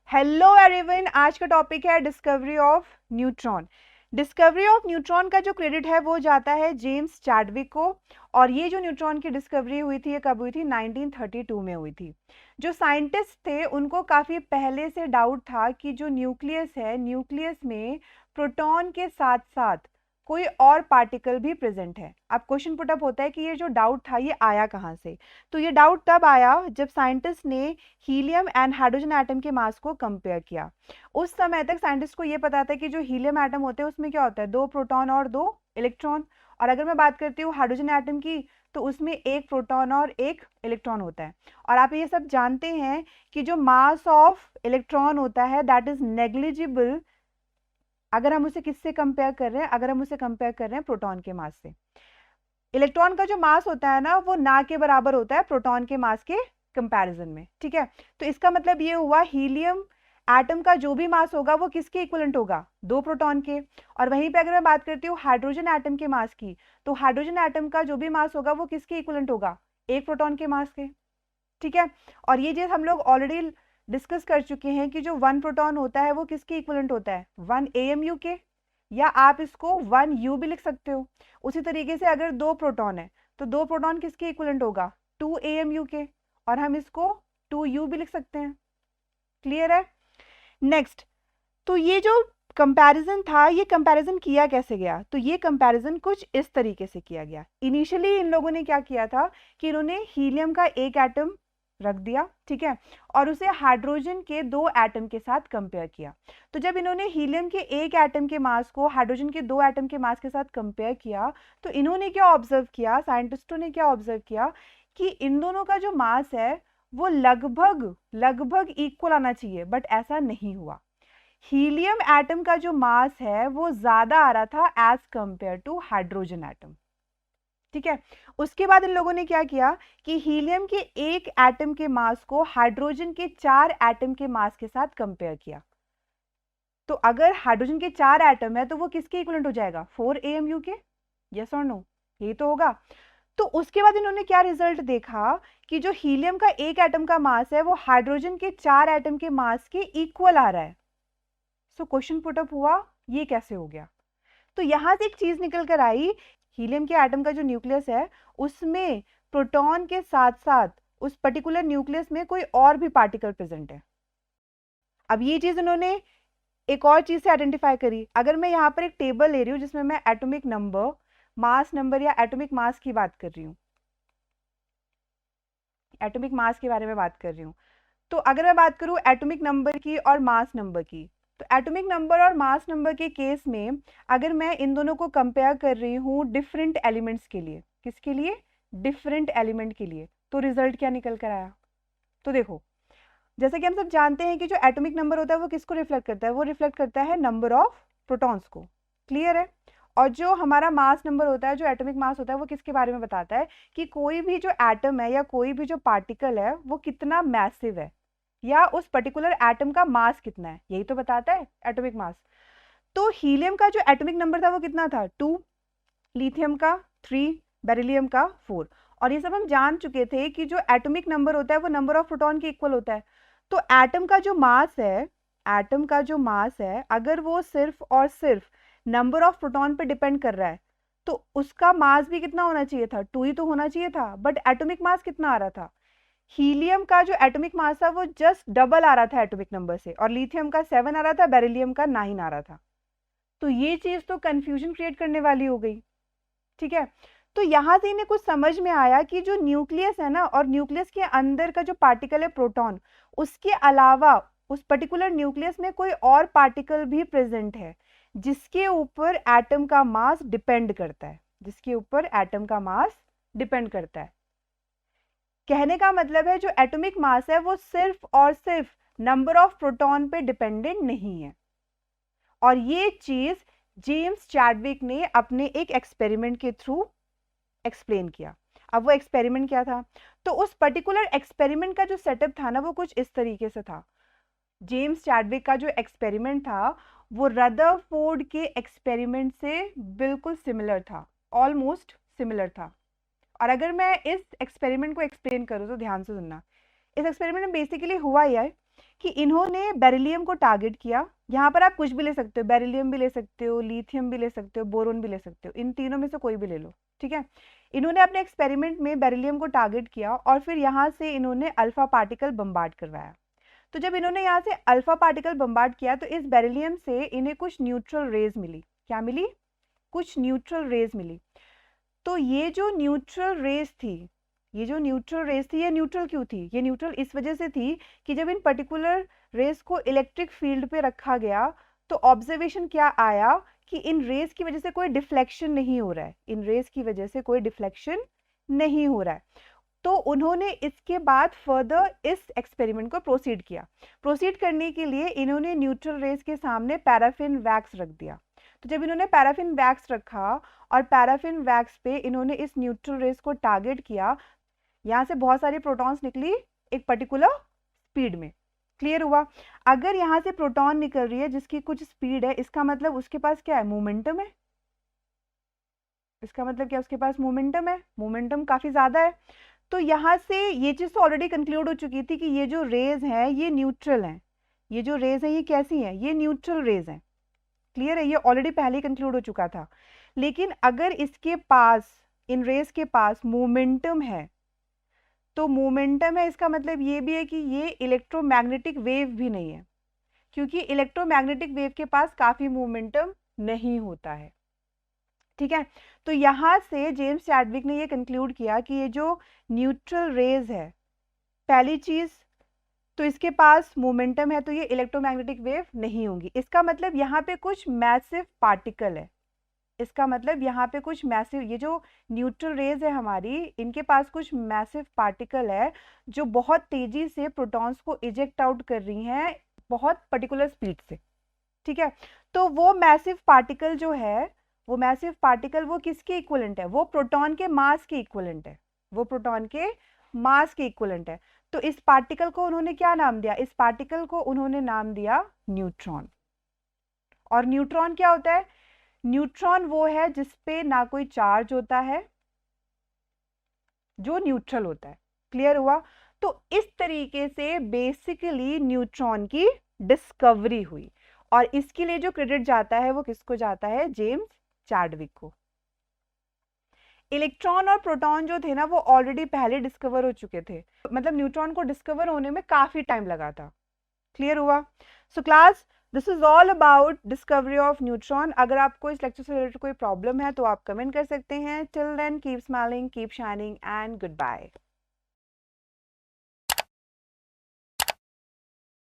Hello everyone, आज का topic है discovery of neutron. Discovery of neutron का जो क्रेडिट है वो जाता है जेम्स चैडविक को। और ये जो न्यूट्रॉन की डिस्कवरी हुई थी ये कब हुई थी? 1932 में हुई थी। जो साइंटिस्ट थे उनको काफ़ी पहले से डाउट था कि जो न्यूक्लियस है, न्यूक्लियस में प्रोटॉन के साथ साथ कोई और पार्टिकल भी प्रेजेंट है। अब क्वेश्चन पुटअप होता है कि ये जो डाउट था ये आया कहाँ से? तो ये डाउट तब आया जब साइंटिस्ट ने हीलियम एंड हाइड्रोजन एटम के मास को कंपेयर किया। उस समय तक साइंटिस्ट को ये पता था कि जो हीलियम एटम होते हैं उसमें क्या होता है, 2 प्रोटॉन और 2 इलेक्ट्रॉन। और अगर मैं बात करती हूँ हाइड्रोजन एटम की, तो उसमें 1 प्रोटॉन और 1 इलेक्ट्रॉन होता है। और आप ये सब जानते हैं कि जो मास ऑफ इलेक्ट्रॉन होता है दैट इज नेग्लिजिबल अगर हम उसे किससे कंपेयर कर रहे हैं, अगर हम उसे कंपेयर कर रहे हैं प्रोटॉन के मास से। इलेक्ट्रॉन का जो मास होता है ना वो ना के बराबर होता है प्रोटॉन के मास के कंपैरिजन में। ठीक है, तो इसका मतलब ये हुआ हीलियम एटम का जो भी मास होगा वो किसके इक्विवेलेंट होगा? 2 प्रोटॉन के। और वहीं पे अगर मैं बात करती हूँ हाइड्रोजन एटम के मास की, तो हाइड्रोजन एटम का जो भी मास होगा वो किसके इक्विवेलेंट होगा? 1 प्रोटॉन के मास के। ठीक है, और ये चीज हम लोग ऑलरेडी डिस्कस कर चुके हैं कि जो 1 प्रोटॉन होता है वो किसके इक्विवेलेंट होता है? 1 AMU के, या आप इसको 1U भी लिख सकते हो। उसी तरीके से अगर 2 प्रोटॉन है तो 2 प्रोटॉन किसके इक्विवेलेंट होगा? 2 AMU के, और हम इसको 2U भी लिख सकते हैं। क्लियर है? नेक्स्ट, तो ये जो कंपैरिजन था ये कंपैरिजन किया कैसे गया? तो ये कंपैरिजन कुछ इस तरीके से किया गया। इनिशियली इन लोगों ने क्या किया था कि इन्होंने हीलियम का एक एटम रख दिया, ठीक है, और उसे हाइड्रोजन के 2 एटम के साथ कंपेयर किया। तो जब इन्होंने हीलियम के एक एटम के मास को हाइड्रोजन के 2 एटम के मास के साथ कंपेयर किया, तो इन्होंने क्या ऑब्जर्व किया, साइंटिस्टों ने क्या ऑब्जर्व किया कि इन दोनों का जो मास है वो लगभग लगभग इक्वल आना चाहिए, बट ऐसा नहीं हुआ। हीलियम एटम का जो मास है वो ज्यादा आ रहा था as compare to hydrogen atom. ठीक है, उसके बाद इन लोगों ने क्या किया कि हीलियम के एक एटम के मास को हाइड्रोजन के 4 एटम के मास के साथ कंपेयर किया। तो अगर हाइड्रोजन के 4 एटम है तो वो किसके इक्विवेलेंट हो जाएगा? 4 AMU के। यस और नो? यही तो होगा। तो उसके बाद इन्होंने क्या रिजल्ट देखा कि जो हीलियम का एक एटम का मास है वो हाइड्रोजन के 4 एटम के मास के इक्वल आ रहा है। सो क्वेश्चन पुटअप हुआ, ये कैसे हो गया? तो यहां से एक चीज निकल कर आई, हीलियम के एटम का जो न्यूक्लियस है उसमें प्रोटॉन के साथ साथ उस पर्टिकुलर न्यूक्लियस में कोई और भी पार्टिकल प्रेजेंट है। अब ये चीज उन्होंने एक और चीज से आइडेंटिफाई करी। अगर मैं यहाँ पर एक टेबल ले रही हूँ जिसमें मैं एटॉमिक नंबर, मास नंबर या एटॉमिक मास की बात कर रही हूँ, एटॉमिक मास के बारे में बात कर रही हूँ, तो अगर मैं बात करूँ एटॉमिक नंबर की और मास नंबर की, तो एटॉमिक नंबर और मास नंबर के केस में अगर मैं इन दोनों को कंपेयर कर रही हूँ डिफरेंट एलिमेंट्स के लिए, किसके लिए? डिफरेंट एलिमेंट के लिए, तो रिजल्ट क्या निकल कर आया? तो देखो, जैसे कि हम सब जानते हैं कि जो एटॉमिक नंबर होता है वो किसको रिफ्लेक्ट करता है? वो रिफ्लेक्ट करता है नंबर ऑफ प्रोटॉन्स को। क्लियर है? और जो हमारा मास नंबर होता है, जो एटॉमिक मास होता है, वो किसके बारे में बताता है कि कोई भी जो एटम है या कोई भी जो पार्टिकल है वो कितना मैसिव है, या उस पर्टिकुलर एटम का मास कितना है, यही तो बताता है एटॉमिक मास। तो हीलियम का जो एटॉमिक नंबर था वो कितना था? 2, लिथियम का 3, बेरिलियम का 4। और ये सब हम जान चुके थे कि जो एटॉमिक नंबर होता है वो नंबर ऑफ प्रोटॉन के इक्वल होता है। तो एटम का जो मास है, एटम का जो मास है अगर वो सिर्फ और सिर्फ नंबर ऑफ प्रोटॉन पे डिपेंड कर रहा है तो उसका मास भी कितना होना चाहिए था? 2 ही तो होना चाहिए था, बट एटॉमिक मास कितना आ रहा था? हीलियम का जो एटॉमिक मास था वो जस्ट डबल आ रहा था एटॉमिक नंबर से, और लिथियम का 7 आ रहा था, बेरिलियम का 9 आ रहा था। तो ये चीज तो कंफ्यूजन क्रिएट करने वाली हो गई। ठीक है, तो यहां से इन्हें कुछ समझ में आया कि जो न्यूक्लियस है ना, और न्यूक्लियस के अंदर का जो पार्टिकल है प्रोटॉन, उसके अलावा उस पर्टिकुलर न्यूक्लियस में कोई और पार्टिकल भी प्रेजेंट है जिसके ऊपर एटम का मास डिपेंड करता है, जिसके ऊपर एटम का मास डिपेंड करता है। कहने का मतलब है जो एटॉमिक मास है वो सिर्फ और सिर्फ नंबर ऑफ प्रोटॉन पे डिपेंडेंट नहीं है। और ये चीज जेम्स चैडविक ने अपने एक एक्सपेरिमेंट के थ्रू एक्सप्लेन किया। अब वो एक्सपेरिमेंट क्या था? तो उस पर्टिकुलर एक्सपेरिमेंट का जो सेटअप था ना वो कुछ इस तरीके से था। जेम्स चैडविक का जो एक्सपेरिमेंट था वो रदरफोर्ड के एक्सपेरिमेंट से बिल्कुल सिमिलर था, ऑलमोस्ट सिमिलर था। और अगर मैं इस एक्सपेरिमेंट को एक्सप्लेन करूँ तो ध्यान से सुनना। इस एक्सपेरिमेंट में बेसिकली हुआ यह है कि इन्होंने बेरिलियम को टारगेट किया। यहाँ पर आप कुछ भी ले सकते हो, बेरिलियम भी ले सकते हो, लिथियम भी ले सकते हो, बोरोन भी ले सकते हो, इन तीनों में से कोई भी ले लो, ठीक है। इन्होंने अपने एक्सपेरिमेंट में बेरिलियम को टारगेट किया और फिर यहाँ से इन्होंने अल्फा पार्टिकल बम्बार्ड करवाया। तो जब इन्होंने यहाँ से अल्फा पार्टिकल बम्बार्ड किया तो इस बेरिलियम से इन्हें कुछ न्यूट्रल रेज मिली। क्या मिली? कुछ न्यूट्रल रेज मिली। तो ये जो न्यूट्रल रेज थी, ये न्यूट्रल क्यों थी? ये न्यूट्रल इस वजह से थी कि जब इन पर्टिकुलर रेज को इलेक्ट्रिक फील्ड पे रखा गया तो ऑब्जर्वेशन क्या आया कि इन रेज की वजह से कोई डिफ्लेक्शन नहीं हो रहा है, इन रेज की वजह से कोई डिफ्लेक्शन नहीं हो रहा है। तो उन्होंने इसके बाद फर्दर इस एक्सपेरिमेंट को प्रोसीड किया। प्रोसीड करने के लिए इन्होंने न्यूट्रल रेज के सामने पैराफिन वैक्स रख दिया। तो जब इन्होंने पैराफिन वैक्स रखा और पैराफिन वैक्स पे इन्होंने इस न्यूट्रल रेज को टारगेट किया, यहाँ से बहुत सारी प्रोटॉन्स निकली एक पर्टिकुलर स्पीड में। क्लियर हुआ? अगर यहाँ से प्रोटॉन निकल रही है जिसकी कुछ स्पीड है, इसका मतलब उसके पास क्या है? मोमेंटम है। इसका मतलब क्या? उसके पास मोमेंटम है, मोमेंटम काफी ज्यादा है। तो यहाँ से ये चीज तो ऑलरेडी कंक्लूड हो चुकी थी कि ये जो रेज हैं ये न्यूट्रल हैं। ये जो रेज हैं ये कैसी हैं? ये न्यूट्रल रेज हैं। क्लियर है? ये ऑलरेडी पहले ही कंक्लूड हो चुका था। लेकिन अगर इसके पास, इन रेज के पास मोमेंटम है, तो मोमेंटम है इसका मतलब ये भी है कि ये इलेक्ट्रोमैग्नेटिक वेव भी नहीं है, क्योंकि इलेक्ट्रोमैग्नेटिक वेव के पास काफी मोमेंटम नहीं होता है। ठीक है, तो यहां से जेम्स चैडविक ने ये कंक्लूड किया कि ये जो न्यूट्रल रेज है, पहली चीज तो इसके पास मोमेंटम है, तो ये इलेक्ट्रोमैग्नेटिक वेव नहीं होंगी। इसका मतलब यहाँ पे कुछ मैसिव पार्टिकल है। इसका मतलब यहाँ पे कुछ मैसिव, ये जो न्यूट्रल रेज है हमारी, इनके पास कुछ मैसिव पार्टिकल है जो बहुत तेजी से प्रोटॉन्स को इजेक्ट आउट कर रही हैं बहुत पर्टिकुलर स्पीड से। ठीक है, तो वो मैसिव पार्टिकल जो है, वो मैसिव पार्टिकल वो किसके इक्विवेलेंट है? वो प्रोटॉन के मास के इक्विवेलेंट है। वो प्रोटॉन के मास के इक्विवेलेंट है। तो इस पार्टिकल को उन्होंने क्या नाम दिया? इस पार्टिकल को उन्होंने नाम दिया न्यूट्रॉन। और न्यूट्रॉन क्या होता है? न्यूट्रॉन वो है जिसपे ना कोई चार्ज होता है, जो न्यूट्रल होता है। क्लियर हुआ? तो इस तरीके से बेसिकली न्यूट्रॉन की डिस्कवरी हुई और इसके लिए जो क्रेडिट जाता है वो किसको जाता है? जेम्स चैडविक को। इलेक्ट्रॉन और प्रोटॉन जो थे ना वो ऑलरेडी पहले डिस्कवर हो चुके थे, मतलब न्यूट्रॉन को डिस्कवर होने में काफी टाइम लगा था। क्लियर हुआ? So class, this is all about discovery of neutron. अगर आपको इस लेक्चर से रिलेटेड कोई प्रॉब्लम है तो आप कमेंट कर सकते हैं। Till then keep smiling, keep shining and good bye.